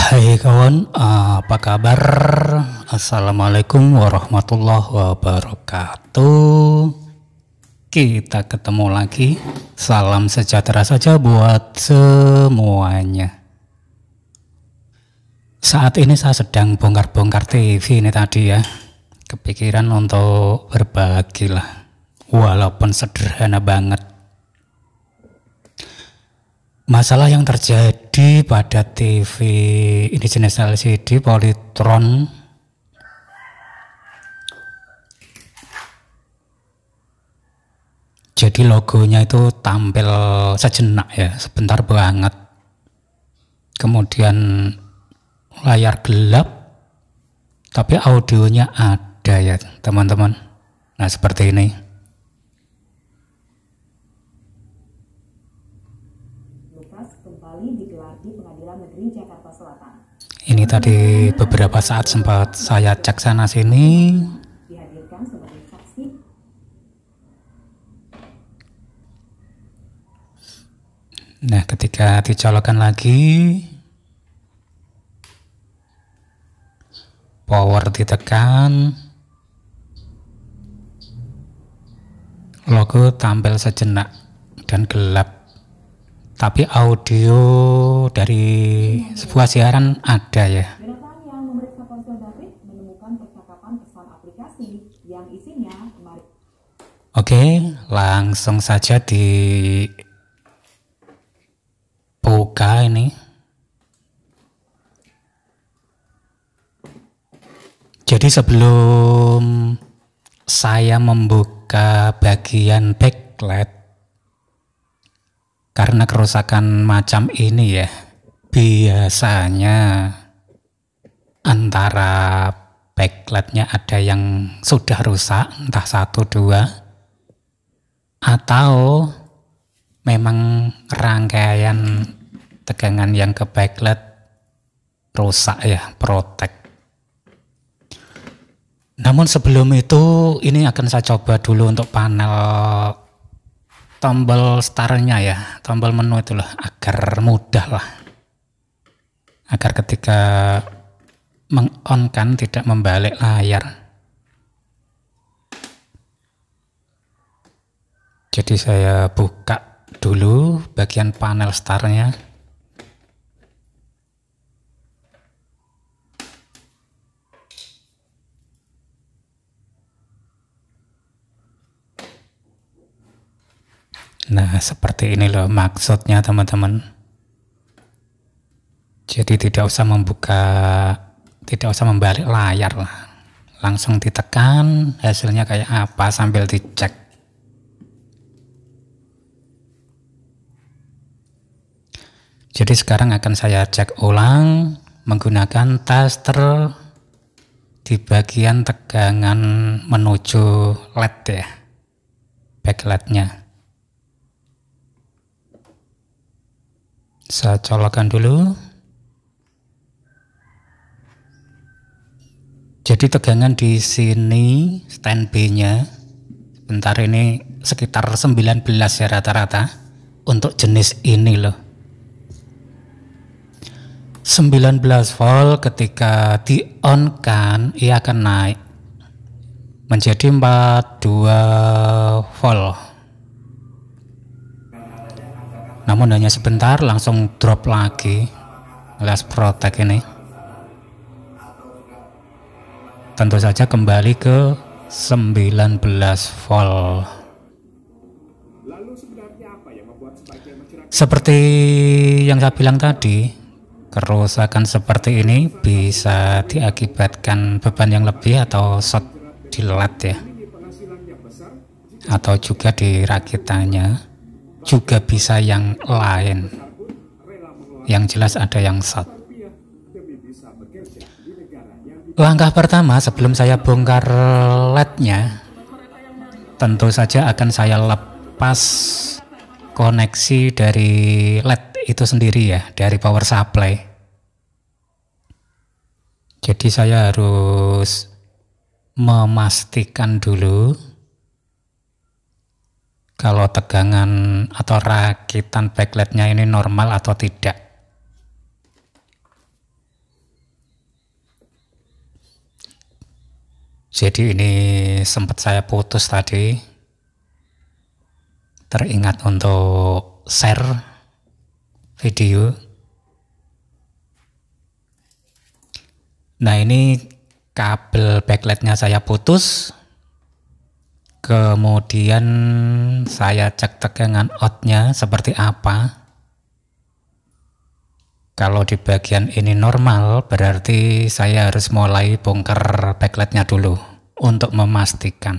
Hai kawan, apa kabar? Assalamualaikum warahmatullahi wabarakatuh. Kita ketemu lagi. Salam sejahtera saja buat semuanya. Saat ini saya sedang bongkar-bongkar TV ini tadi ya. Kepikiran untuk berbagi lah, walaupun sederhana banget. Masalah yang terjadi pada TV ini jenis LCD Polytron jadi logonya itu tampil sejenak ya, sebentar banget, kemudian layar gelap tapi audionya ada ya teman-teman. Nah seperti ini. Digelar di Pengadilan Negeri Jakarta Selatan. Ini tadi beberapa saat sempat saya cek sana sini. Dihadirkan sebagai saksi. Nah, ketika dicolokkan lagi, power ditekan, logo tampil sejenak dan gelap. Tapi audio dari sebuah siaran ada ya. Jonathan yang memeriksa ponsel David menemukan percakapan pesan aplikasi yang isinya kemarin. Oke, langsung saja dibuka ini. Jadi sebelum saya membuka bagian backlight, karena kerusakan macam ini ya, biasanya antara backlightnya ada yang sudah rusak, entah 1, 2, atau memang rangkaian tegangan yang ke backlight rusak ya, protek. Namun sebelum itu, ini akan saya coba dulu untuk panel tombol startnya ya, tombol menu itulah, agar mudah lah, agar ketika meng-on-kan tidak membalik layar. Jadi saya buka dulu bagian panel startnya. Nah seperti ini loh maksudnya teman-teman. Jadi tidak usah membalik layar lah, langsung ditekan, hasilnya kayak apa sambil dicek. Jadi sekarang akan saya cek ulang menggunakan taster di bagian tegangan menuju LED ya, backlightnya. Saya colokkan dulu. Jadi tegangan di sini stand B-nya sebentar ini sekitar 19 ya rata-rata untuk jenis ini loh. 19 volt ketika di-on-kan ia akan naik menjadi 42 volt. Namun hanya sebentar langsung drop lagi alias protek ini. Tentu saja kembali ke 19 volt. Seperti yang saya bilang tadi, kerusakan seperti ini bisa diakibatkan beban yang lebih atau short di LED ya, atau juga di rakitannya. Juga bisa yang lain, yang jelas ada yang short. Langkah pertama sebelum saya bongkar LED-nya, tentu saja akan saya lepas koneksi dari LED itu sendiri ya, dari power supply. Jadi saya harus memastikan dulu kalau tegangan atau rakitan backlightnya ini normal atau tidak. Jadi ini sempat saya putus tadi, teringat untuk share video. Nah ini kabel backlightnya saya putus, kemudian saya cek tegangan outnya seperti apa. Kalau di bagian ini normal, berarti saya harus mulai bongkar backlightnya dulu untuk memastikan.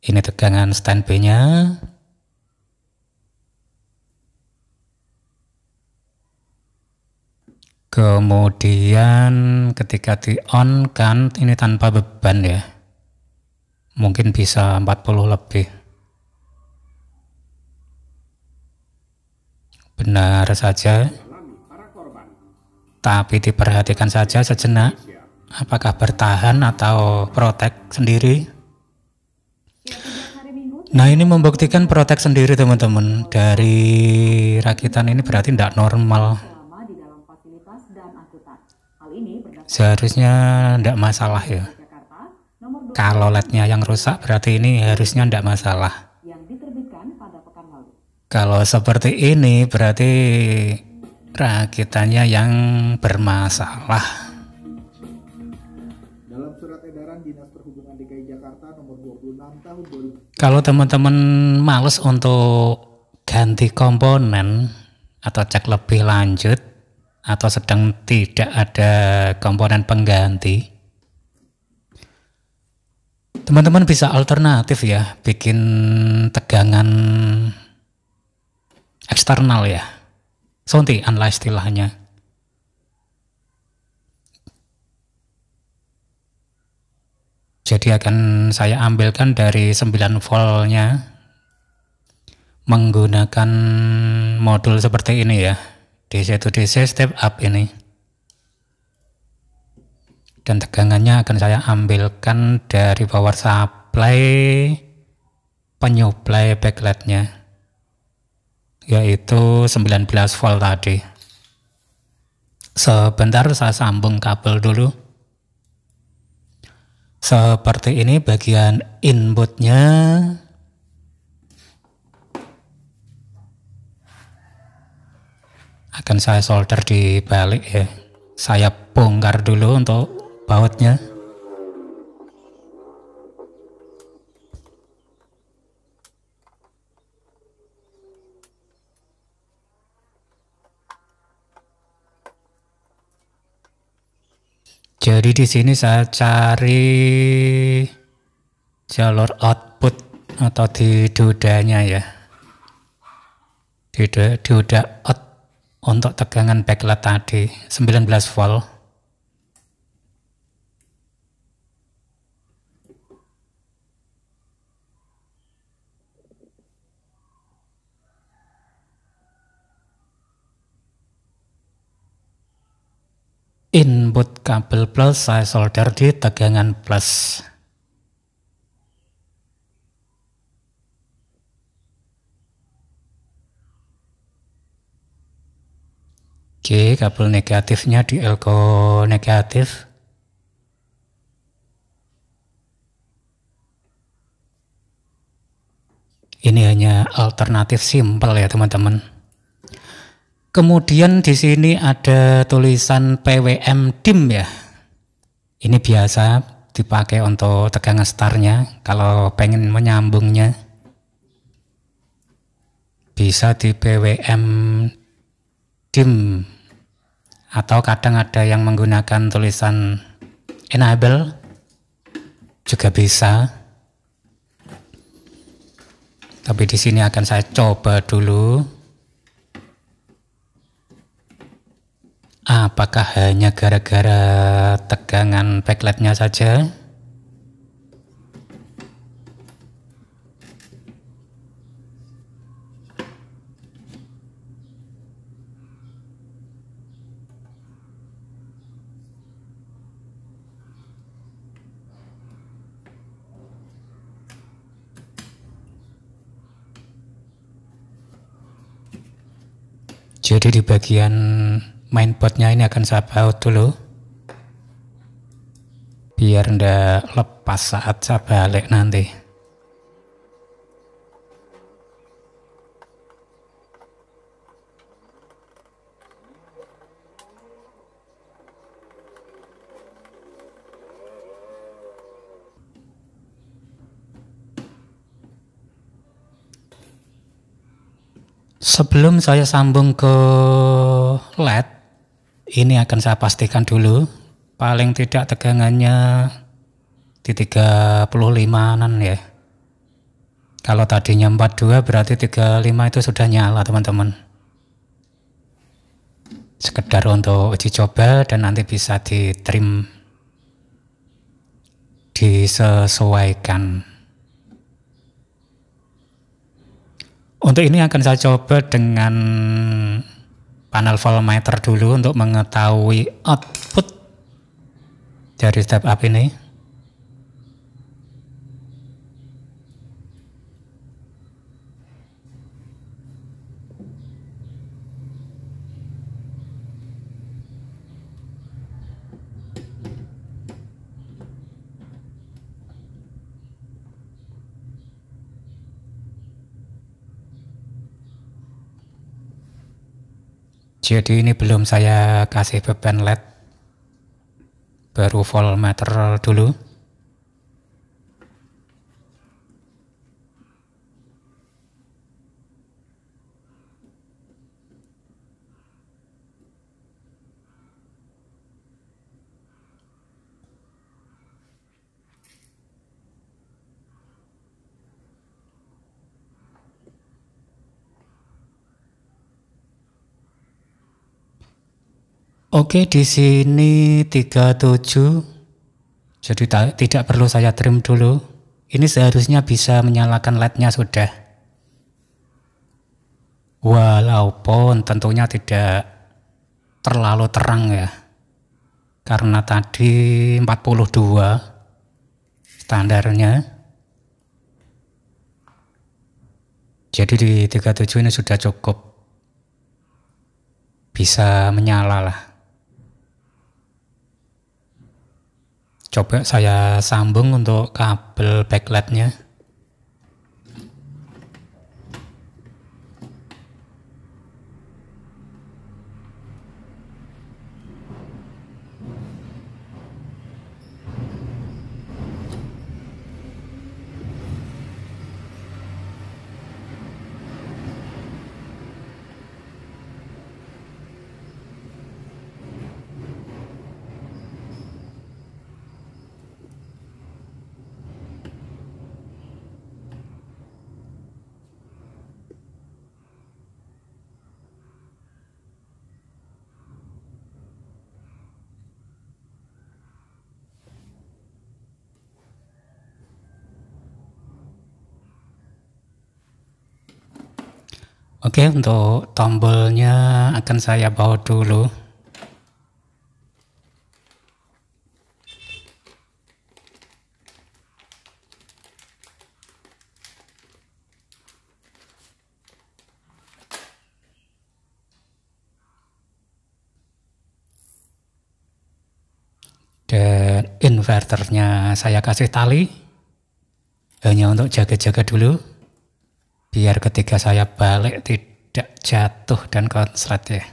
Ini tegangan standby-nya. Kemudian ketika di on kan ini tanpa beban ya. Mungkin bisa 40 lebih. Benar saja, tapi diperhatikan saja sejenak apakah bertahan atau protek sendiri. Nah ini membuktikan protek sendiri teman-teman. Dari rakitan ini berarti tidak normal, seharusnya tidak masalah ya. Kalau LED-nya yang rusak berarti ini harusnya tidak masalah. Kalau seperti ini berarti rakitannya yang bermasalah. Dalam surat edaran Dinas Perhubungan DKI Jakarta nomor 26 tahun 2000. Kalau teman-teman males untuk ganti komponen atau cek lebih lanjut atau sedang tidak ada komponen pengganti, teman-teman bisa alternatif ya, bikin tegangan eksternal ya, sontian lah istilahnya. Jadi akan saya ambilkan dari 9 voltnya menggunakan modul seperti ini ya, DC to DC step up ini. Dan tegangannya akan saya ambilkan dari power supply penyuplai backlightnya, yaitu 19 volt tadi. Sebentar saya sambung kabel dulu. Seperti ini bagian inputnya. Akan saya solder di balik ya. Saya bongkar dulu untuk bautnya. Jadi di sini saya cari jalur output atau di diodanya ya. Dioda out untuk tegangan backlight tadi 19 volt. Input kabel plus saya solder di tegangan plus. Oke, kabel negatifnya di elko negatif. Ini hanya alternatif simpel ya teman-teman. Kemudian di sini ada tulisan PWM dim ya. Ini biasa dipakai untuk tegangan startnya. Kalau pengen menyambungnya bisa di PWM dim, atau kadang ada yang menggunakan tulisan enable juga bisa. Tapi di sini akan saya coba dulu. Apakah hanya gara-gara tegangan backlightnya saja? Jadi di bagian mainboardnya ini akan saya baut dulu biar ndak lepas saat saya balik nanti. Sebelum saya sambung ke LED, ini akan saya pastikan dulu paling tidak tegangannya di 35-an ya. Kalau tadinya 42 berarti 35 itu sudah nyala teman-teman. Sekedar untuk uji coba dan nanti bisa ditrim, disesuaikan. Untuk ini akan saya coba dengan panel voltmeter dulu untuk mengetahui output dari step up ini. Jadi ini belum saya kasih beban LED, baru voltmeter dulu. Oke, di sini 37. Jadi tidak perlu saya trim dulu. Ini seharusnya bisa menyalakan LED-nya sudah. Walaupun tentunya tidak terlalu terang ya. Karena tadi 42 standarnya. Jadi di 37 ini sudah cukup bisa menyala lah. Coba saya sambung untuk kabel backlightnya. Oke, untuk tombolnya akan saya bawa dulu. Dan inverternya saya kasih tali hanya untuk jaga-jaga dulu biar ketika saya balik tidak jatuh dan konslet ya.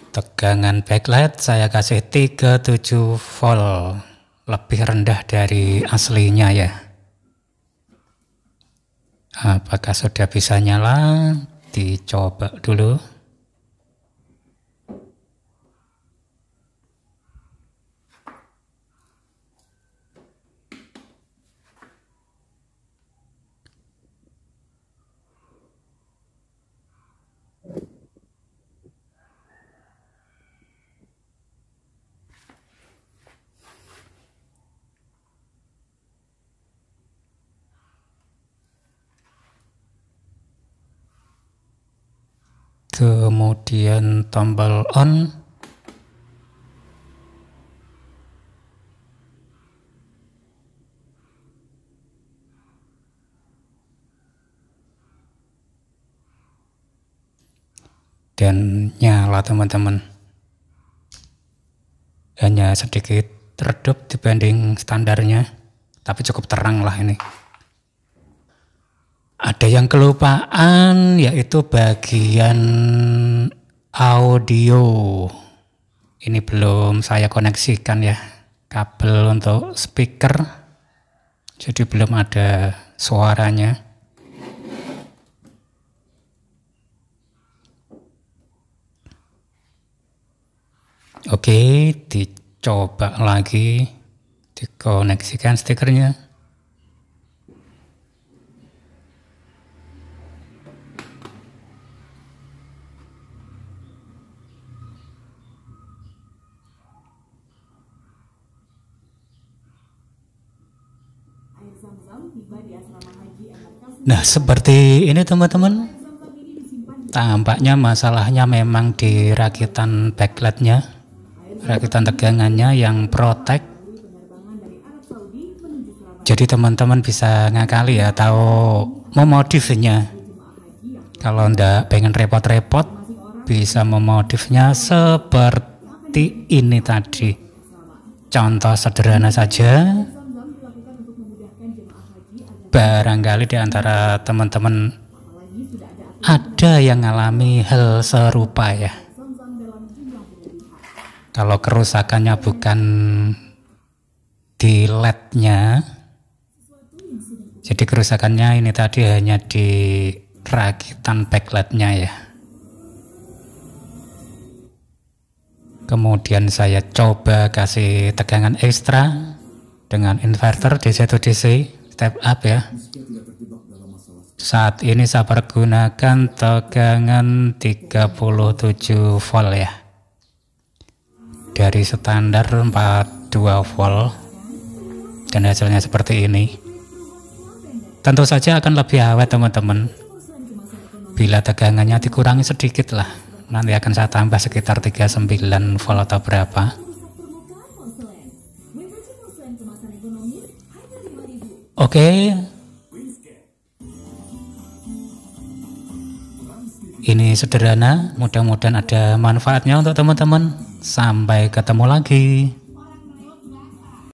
Tegangan backlight saya kasih 37 volt, lebih rendah dari aslinya ya. Apakah sudah bisa nyala? Dicoba dulu. Kemudian tombol on. dan nyala teman-teman. Hanya sedikit redup dibanding standarnya, tapi cukup terang lah ini. Ada yang kelupaan, yaitu bagian audio. Ini belum saya koneksikan ya, kabel untuk speaker, jadi belum ada suaranya. Oke, dicoba lagi, dikoneksikan stikernya. Nah, seperti ini teman-teman. Tampaknya masalahnya memang di rakitan backlightnya, rakitan tegangannya yang protek. Jadi teman-teman bisa ngakali ya, tahu memodifnya. Kalau ndak pengen repot-repot, bisa memodifnya seperti ini tadi. Contoh sederhana saja. Barangkali di antara teman-teman ada yang mengalami hal serupa ya. Kalau kerusakannya bukan di LED-nya, jadi kerusakannya ini tadi hanya di rakitan backlight-nya ya. Kemudian saya coba kasih tegangan ekstra dengan inverter DC to DC step up ya. Saat ini saya pergunakan tegangan 37 volt ya, dari standar 42 volt, dan hasilnya seperti ini. Tentu saja akan lebih awet teman-teman bila tegangannya dikurangi sedikit lah. Nanti akan saya tambah sekitar 39 volt atau berapa. Oke, ini sederhana, mudah-mudahan ada manfaatnya untuk teman-teman. Sampai ketemu lagi.